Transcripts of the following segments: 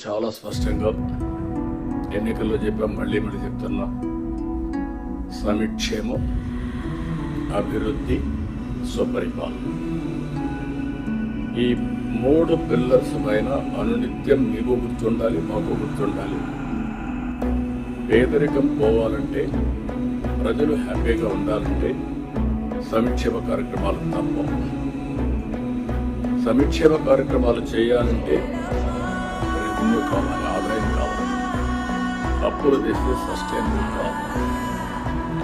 చాలా స్పష్టంగా ఎన్నికల్లో చెప్పాం, మళ్ళీ చెప్తున్నా. సమిక్షేమం, అభివృద్ధి, సుపరిపాలన, ఈ 3 పిల్లర్స్ పైన అనునిత్యం మీకు గుర్తుండాలి, మాకు గుర్తుండాలి. పేదరికం పోవాలంటే, ప్రజలు హ్యాపీగా ఉండాలంటే సంక్షేమ కార్యక్రమాలు తప్ప. సంక్షేమ కార్యక్రమాలు చేయాలంటే రెవెన్యూ కావాలి, ఆదాయం కావాలి. అప్పులు తెస్తే సస్టైనబుల్ కావాలి.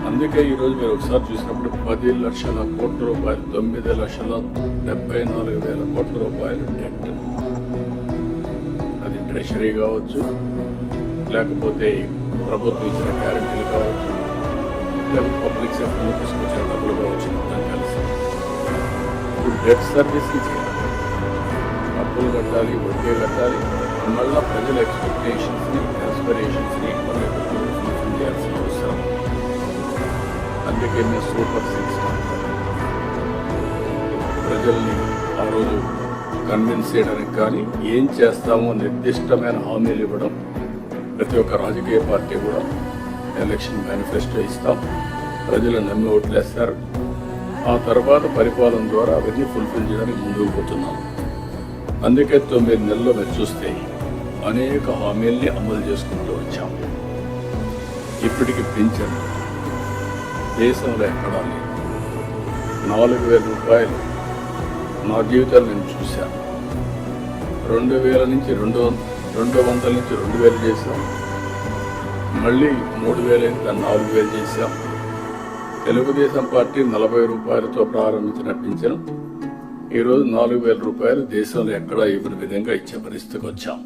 అందుకే ఈరోజు మీరు ఒకసారి చూసినప్పుడు 10 లక్షల కోట్ల రూపాయలు, 9,74,000 కోట్ల రూపాయలు డెట్. అది ట్రెషరీ కావచ్చు, లేకపోతే ప్రభుత్వం ఇచ్చిన గ్యారెంటీలు కావచ్చు, లేకపోతే పబ్లిక్ సెక్టర్లో తీసుకొచ్చిన డబ్బులు కావచ్చు, మొత్తం కలిసి ఇప్పుడు డెట్ సర్వీసింగ్ చేయాలి. అప్పులు కట్టాలి, వడ్డీ కట్టాలి, మళ్ళా ప్రజల ఎక్స్పెక్టేషన్స్ని, ఆస్పిరేషన్స్ని ఫుల్ఫిల్ చేయాల్సిన అవసరం. అందుకే మేము సూపర్ 6 ప్రజల్ని ఆ రోజు కన్విన్స్ చేయడానికి కానీ ఏం చేస్తామో నిర్దిష్టమైన హామీలు ఇవ్వడం. ప్రతి ఒక్క రాజకీయ పార్టీ కూడా ఎలక్షన్ మేనిఫెస్టో ఇస్తాం, ప్రజలు నమ్మి ఓట్లేస్తారు. ఆ తర్వాత పరిపాలన ద్వారా అవన్నీ ఫుల్ఫిల్ చేయడానికి ముందుకు పోతున్నాం. అందుకే 9 నెలల్లో మీరు చూస్తే అనేక హామీల్ని అమలు చేసుకుంటూ వచ్చాం. ఇప్పటికి పింఛన్ దేశంలో ఎక్కడా లేదు. 4,000 రూపాయలు నా జీవితాలు నేను చూశాను. 2,000 నుంచి 200 నుంచి 2,000 చేశాం. మళ్ళీ 3,000 అయితే 4,000 చేశాం. తెలుగుదేశం పార్టీ 40 రూపాయలతో ప్రారంభించిన పింఛను ఈరోజు 4,000 రూపాయలు దేశంలో ఎక్కడా ఇవ్వని విధంగా ఇచ్చే పరిస్థితికి వచ్చాం.